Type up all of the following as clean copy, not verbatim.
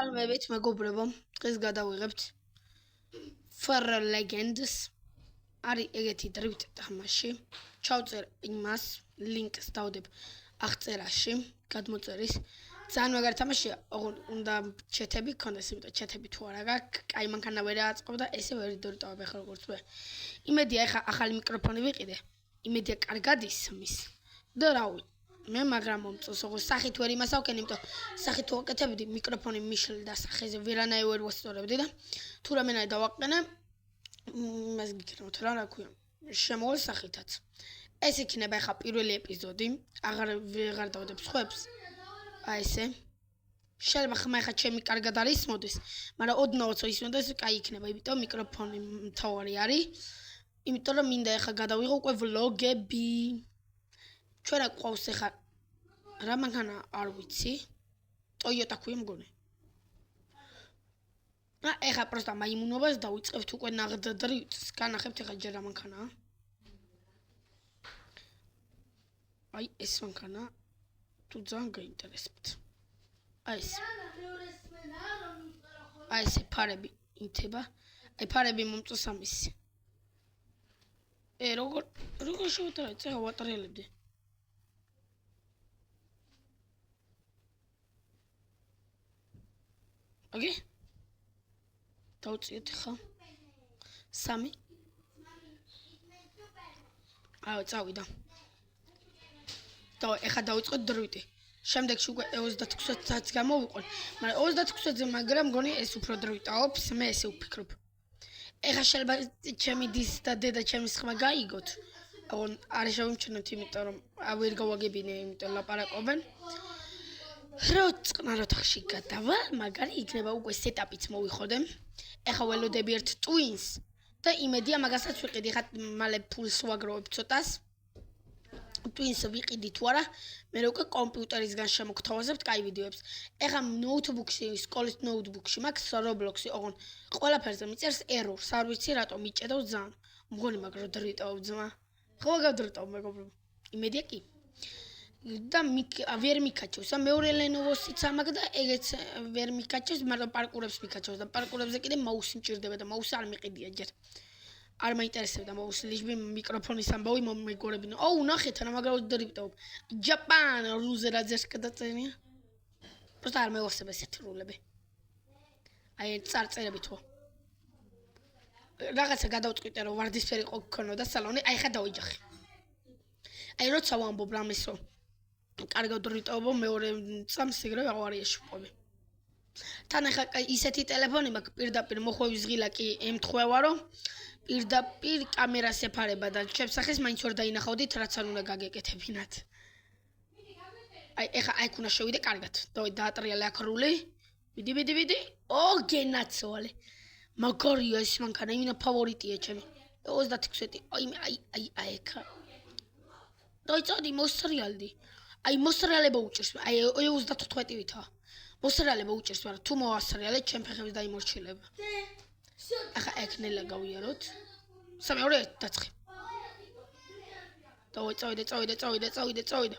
მოგესალმებით მეგობრებო, დღეს გადავიღებთ For Legends. არის ეგეთი დრივით თამაში. ჩავწერ იმას, ლინკს დავდებ აღწერაში, გადმოწერის. ძალიან მაგარი თამაშია, უნდა ჩეთები გქონდეს, იმიტომ ჩეთები თუ არა გაქვს, კაი მანქანა ვერ აწყობ და ესე ვერ დორიტავებ ახლა როგორც მე. იმედია ახლა ახალი მიკროფონი ვიყიდე. იმედია კარგად ისმის. და რავი მე მაგრამ მომწონს ოღონდ სახით ვერ იმას ავკენ, იმიტომ სახით თუ აკეთებდი მიკროფონი მიშლდა სახეზე ვერანაირ ვერ ვასწორებდი და თუ რამენაირ დავაყენე იმას გიქნებთ რა ქვია შემოვალ სახითაც. ეს იქნება ახლა პირველი ეპიზოდი, აღარ დავდებ სხვებს. აი ესე. შეიძლება ხმა ახლა ჩემი კარგად არის ისმოდეს, მაგრამ ოდნავ ისმოდეს, კაი იქნება, იმიტომ მიკროფონი მთავარი არის. იმიტომ რომ მინდა ახლა გადავიღო უკვე ვლოგები. ჩვენ აკვავს ახლა რა მანქანა არ ვიცი. Toyota ქვია მგონი. ახლა პროსტა მაიმუნობას დავიწყებთ უკვე ნაღდდრივს, განახებთ ახლა ჯერ რა მანქანაა. აი ეს მანქანა თუ ძალიან გაინტერესებთ. აი ეს ფარები ინთება. აი ფარები მომწონს ამისი. როგორ შევატარეთ, ეხლა ვატარებდი. Okay? დავწიეთ ხა. 3. აუ წავიდა. და ეხა დავიწყოთ დროიტი. შემდეგში უკვე 36 საათს გამოვიყვან, მაგრამ 36-ზე მაგრამ მგონი ეს უფრო დროიტაობს, მე ესე ვფიქრობ. ეხა შეიძლება ჩემი დის და დედა ჩემის ხმა გაიგოთ. არ შევიმჩნევთ, იმიტომ რომ ვერ გავაგებინე, იმიტომ ლაპარაკობენ. რო წყნარ ოთახში გადავა, მაგარი იქნება უკვე სეტაპიც მოვიხოდე. ეხა ველოდები ერთ ტვინს და იმედია მაგასაც ვიყიდი, ხა მალე ფულს ვაგროვებ ცოტას. ტვინს ვიყიდი თუ არა, მე უკვე კომპიუტერისგან შემოგთავაზებთ კაი ვიდეოებს. ეხა ნოუთბუქში, სკოლის ნოუთბუქში მაქვს Roblox-ი, ოღონდ ყველაფერზე მიწერს errors, არ ვიცი რატომ მიჭედავს ძალიან. მგონი მაგრამ დრიტავ ძმა. ხო გადრიტავ მეგობრებო. იმედია კი. და ვერ მიკაჩოს, მეორე Lenovo-სიც ამაქვს და ეგეც ვერ მიკაჩოს, მაგრამ პარკურებს მიკაჩოს და პარკურებზე კიდე მაუსი მჭირდება და მაუსი არ მიყიდია ჯერ. არ მაინტერესებდა მაუსი, ლიჟბი მიკროფონის ამბავი მომეგორებინო. აუ ნახეთ რა მაგრამ დრიტავ. Japan რუზერაძეს გადაწერია. პროსტა არ მევასებ ესეთ რულები. აი წარწერები თუ. რაღაცა გადავწყვიტე რომ ვარდისფერი გქონოდა სალონი, აი ხა დავიჯახე. აი როცა ვამბობ რამეს რომ კარგად დრიტავო მეორე წამს ეგრევე აღარ ეშუყვები. თან ახლა ისეთი ტელეფონი მაქვს პირდაპირ მოხვევის ღილა კი ემთხვევა რომ პირდაპირ კამერას ეფარება და ჩემსახეს მაინც ვერ დაინახავდით რაც არ უნდა გაგეკეთებინათ. აი ეხა აქ უნდა შევიდე კარგად. დაატრიალე აქ რული. ვიდი. ო გენაცვალე. მაგარია ეს მანქანა, იმინა ფავორიტია ჩემი. 36. აი ეხა. დაიწოდი მოსრიალდი. აი მოსრიალება უჭერს. აი 35-ვითაა. მოსრიალება უჭერს, მაგრამ თუ მოასრიალე, ჩემ ფეხებს დაიმორჩილება. ახლა ეკნელა გავიაროთ. 3-2 დაწყე. წავიდე.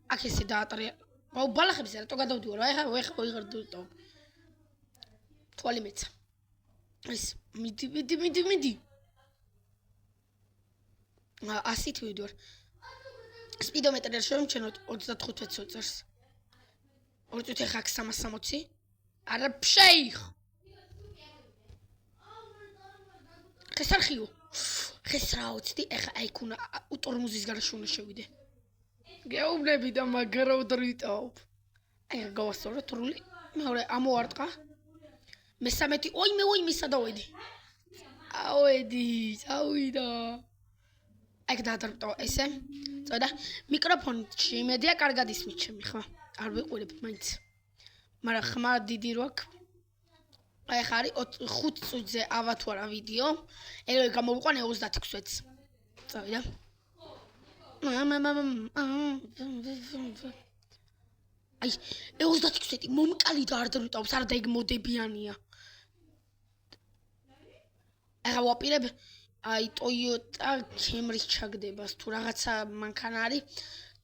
აქ ესე დაატრია. აუ ბალახებზე რატო გადავდივარ? აი ხა ვეღარ დავტოვ. თვალი მეცა. ეს მიდი. ასით ვიდვარ. სპიდომეტრი არ შევიმჩნევთ 35 წელს. ორწუთი ხა 360. არა შეიხ. ხესარხიო. ხესრაოცდი, ეხა აი ქუნა უტორმუზის გარშე უნდა შევიდე. გეუბნები და მაგარავ დრიტავ. აი გავასწოროთ რული. მეორე ამოვარტყა. მე-13 ოი მე სადავედი. ავედი, წავიდა. აქ დაადრტო ესე. წოდა მიკროფონში იმედია კარგად ისმის ჩემი ხმა. არ ვიყურებ მაინც. მაგრამ ხმა დიდი რო აქვს. აი ხა არის 5 წუთზე ავა თუ არა ვიდეო. ეგრევე გამოვიყვანე 36-ს. წავიდა. აი 36 მომკალი და არ დრიტავს, არ დაიგმოდებიანია. ახლა ვაპირებ აი Toyota Camry ჩაგდებას თუ რაღაცა მანქანა არის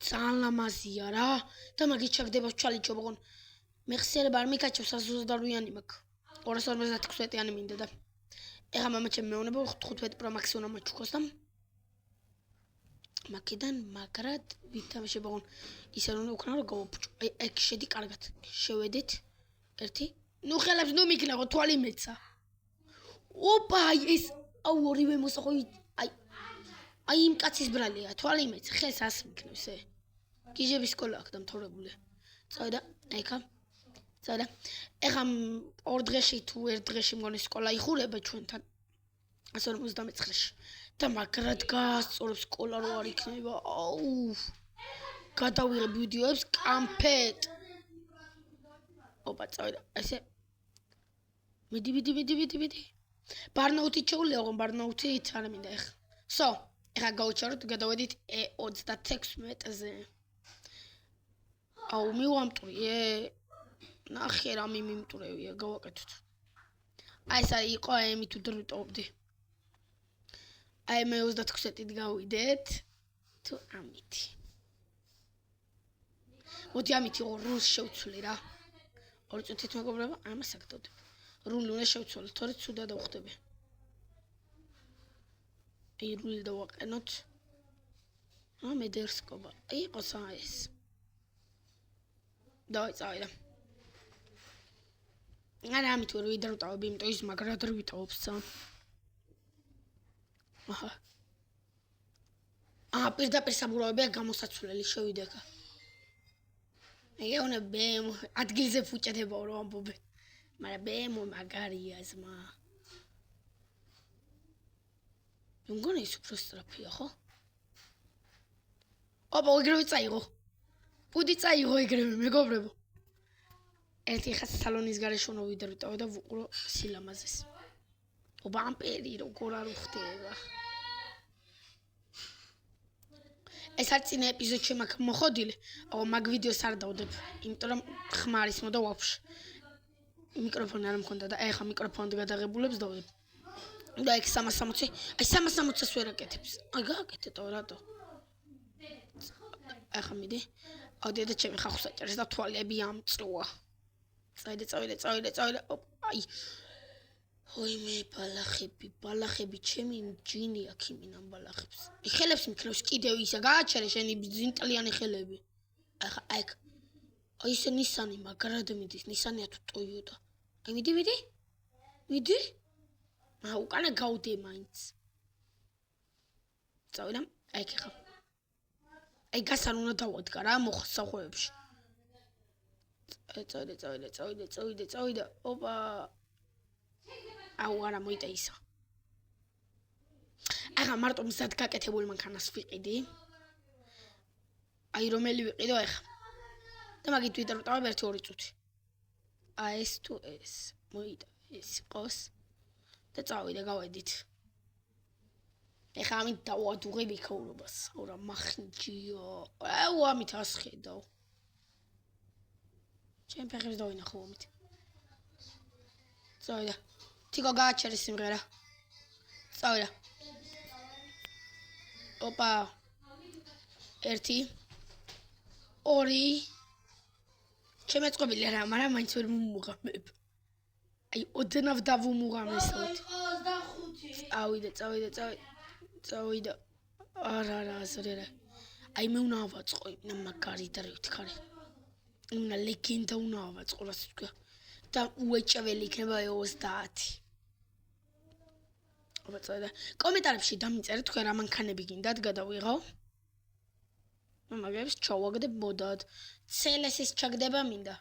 ძალიან ლამაზია რა და მაგის ჩაგდებას ჩალიჩობ ოღონ მეხსიერება არ მიკაჩევს 128-იანი მაქვს. 256-იანი მინდა და ეხა მამაჩემ მეუბნება 15 Pro Max უნდა მაჩუქოს და მაკედან მაგრად ვითამაშება გონ ისე რომ უკნა რომ გავაფუჭო. აი ეგ შედი კარგად. შევედით. ერთი. ნუ ხელებს ნუ მიქნაღო თვალი მეცა. ოპა ეს აუ ორივე მოსახო აი იმ კაცის ბრალია თვალი მეც ხელს ას მიქნევს ე. გიჟების სკოლა აქ დამთავრებული. წავიდა ეხა. წავიდა. ეხა ორ დღეში თუ ერთ დღეში მგონი სკოლა იხურება ჩვენთან. 159-ში. და მაგრად გაასწორებს სკოლა რო არ იქნება. აუ. გადავიღებ ვიდეოებს კამფეტ. ოპა წავიდა. ესე მიდი. ბარნაუთი ჩეულია, ოღონ ბარნაუთით არ მინდა ეხა. სო, ეხა გავუჩეროთ, გადავედით E36-ზე. აუ მივამტვრიე. ნახე რა მიმტვრევია, გავაკეთოთ. აი ეს იყო აიმი თუ დრუტობდი. აი მე 36-ით გავიდეთ. თუ ამით. მოდი ამით რულს შევცვლი რა. 2 წუთით მეგობრებო, ამას აკეთებ. რული უნდა შევცვალოთ, თორე ცუდა დავხდები. აი რული დავაყენოთ. მე დერსკობა. იყოს ეს. დავიწავიდა. არა ამით ვერ ვიდრუტავებ, იმიტომ ის მაგრად არ ვიტოვებს. აჰა. პირდაპირ საბურავებია გამოსაცვლელი შევიდე ხა. ეგეונה ბემ ადგილზე ფუჭედებაო რომ ამბობენ. მაგრამ ბემ მაგარია ზმა. მგონი ის უფრო სწრაფია ხო? ოპა ეგრევე წაიღო. ბუდი წაიღო ეგრევე მეგობრებო. ერთი ხა სალონის გარეშე უნდა ვიდრუტავ და ვუყურო სილამაზეს. ოპა ამპერი როგორ არ ხდება. ეს არ წინა ეპიზოდში მაქვს მოხოდილი, აუ მაგ ვიდეოს არ დავდებ, იმიტომ რომ ხმარის მოდა ვაფშე. მიკროფონი არ მქონდა და ეხა მიკროფონი გადაღებულებს დავდებ. და ეგ 360, აი 360-ს ვერ აკეთებს. აი გააკეთე რატო? ეხა მიდი. აუდიო და ჩემი ხახუს აჭერს და თვალები ამწვა. წავიდე. აი. ой მე ბალახები ჩემი ჯინი აქ იმინან ბალახებს. ხელებს მიქნევს კიდევ ისა გააჩერე შენი ზინტლიანი ხელები. ახლა აი ეს ნისანი მაგრად მიდის, ნისანია თუ ტოიოტა. აი მიდი. უკანა გავდე მაინც. წავიდა, აი ხა. აი გასან უნდა დავადგა რა მოსახვეებში. წავიდა. ოპა. აუ არა მოიტაისა. ახლა მარტო მზად გაკეთებული მანქანას ვიყიდი. აი რომელი ვიყიდო ახლა. და მაგით ვიდრუტავებ 1-2 წუთი. აი ეს თუ ეს მოიტა ეს ყოს და წავიდე გავედით. ახლა ამით დავადუღებ იქაურობას. ორა მახინჯიო. აუ ამით ასხედავ. ჩემ ფეხებს დავინახო ამით. წავიდა. თიკო გააჩერე სიმღერა. წავიდა. ოპა. 1 2 შემეწყობილი რა, მაგრამ მაინც ვერ მომუღამებ. აი, ოდნავ დავუმუღამესოთ. 25. წავიდა. არა, აზრერა. აი, მე უნდა ავაწყო, მაგარი დარევით ხარი. უნდა ლეგენდა უნდა ავაწყო, რასაც თქვა. და უეჭველი იქნება 30. აბა წავიდა. კომენტარებში დამიწერეთ თქვენ რა მანქანები გინდათ გადავიღო. მაგებს ჩავაგდებ მოდად. CLS-ის ჩაგდება მინდა.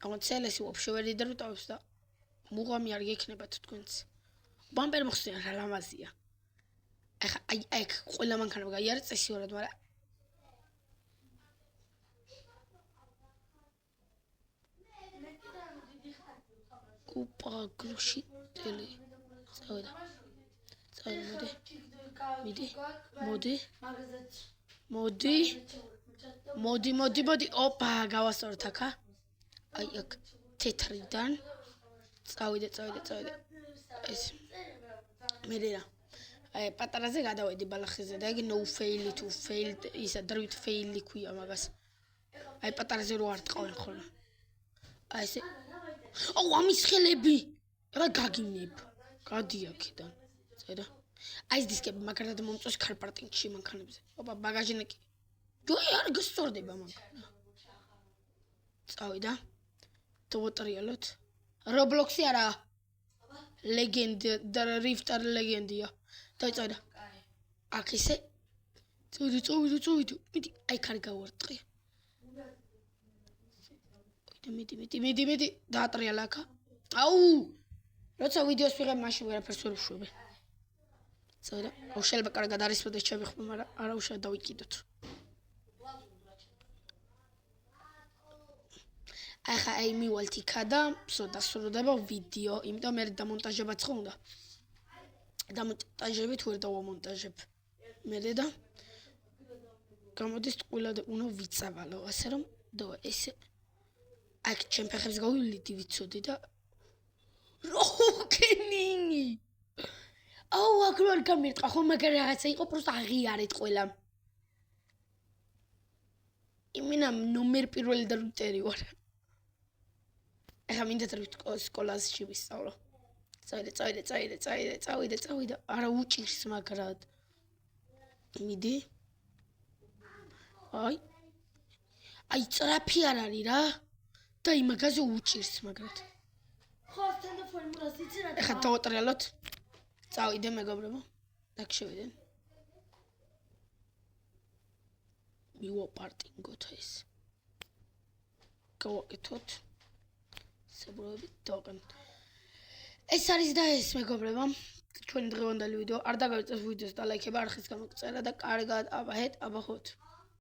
აღარ CLS-ი ვაფშე ვერ იდრუტავს და მუღამი არ გექნებათ თქვენც. ბამპერ მოხსნა რა ლამაზია. ახლა აი ყველა მანქანა გაიარე წესიურად, მაგრამ კუპა გრუში ტელი. წავიდა. მოდი. ოპა, გავასწოროთ აქა. აი აქ თეთრიდან. წავიდე. ეს. მერე რა. აი პატარაზე გადავედი ბალახზე და ეგ no fail to fail ისა დრით fail ქვია მაგას. აი პატარაზე რო არ ტყავენ ხოლმე. აი ესე. აუ, ამის ხელები. რა გაგინებ? გადი აქედან. წერა. აი ეს დისკები მაგარად მომწოს კარპარტინგში მანქანებზე. ოპა, ბაგაჟინეკი. ჯოი არ გასწორდება მანქანა. წავიდა. დავუტრიალოთ. Roblox-ი არა. ლეგენდა და Rifter ლეგენდია. დაიწოდა. აქ ისე. წავიდა. მიდი, აი ხარ გავარტყი. მიდი. დაატრიალა აქა. აუ! როცა ვიდეოს ვიღებ, მაშინ ვერაფერს ვერ ვშვები. წავიდა. აუ შეიძლება კარგად არის მოდეს ჩავიხმო, მაგრამ არა უშავ დავიკიდოთ. ახლა აი მივალთ იქა და დასრულდება ვიდეო, იმიტომ მე დამონტაჟებაც ხო უნდა. დამონტაჟებით ვერ დავამონტაჟებ. მე და გამოდის ყველა და უნდა ვიცავალო, ასე რომ და ესე აქ ჩემ ფეხებს გავივლიდი ვიცოდი და როქენინი. აუ აქ რო არ გამერტყა ხო მაგარ რაღაცა იყო, просто აღიარეთ ყველა. იმენა ნომერ პირველი და რუტერი ვარ. ახლა მინდა სკოლაში ვისწავლო. წავიდა. არა უჭირს მაგრად. მიდი. აი წრაფი არ არის რა. და იმაგაზე უჭირს მაგრად. ხო, ტელეფონი მურას იცი რა. ახლა დავუტრიალოთ. წავიდე მეგობრებო. აქ შევიდე. მივაპარტინგოთ ეს. გავაკეთოთ. საბრალოდ დავკანოთ. ეს არის და ეს მეგობრებო. ჩვენი დღევანდელი ვიდეო. არ დაგავიწყეთ ვიდეოს და ლაიქება, არხის გამოგწერა და კარგად აბაჰეთ, აბახოთ.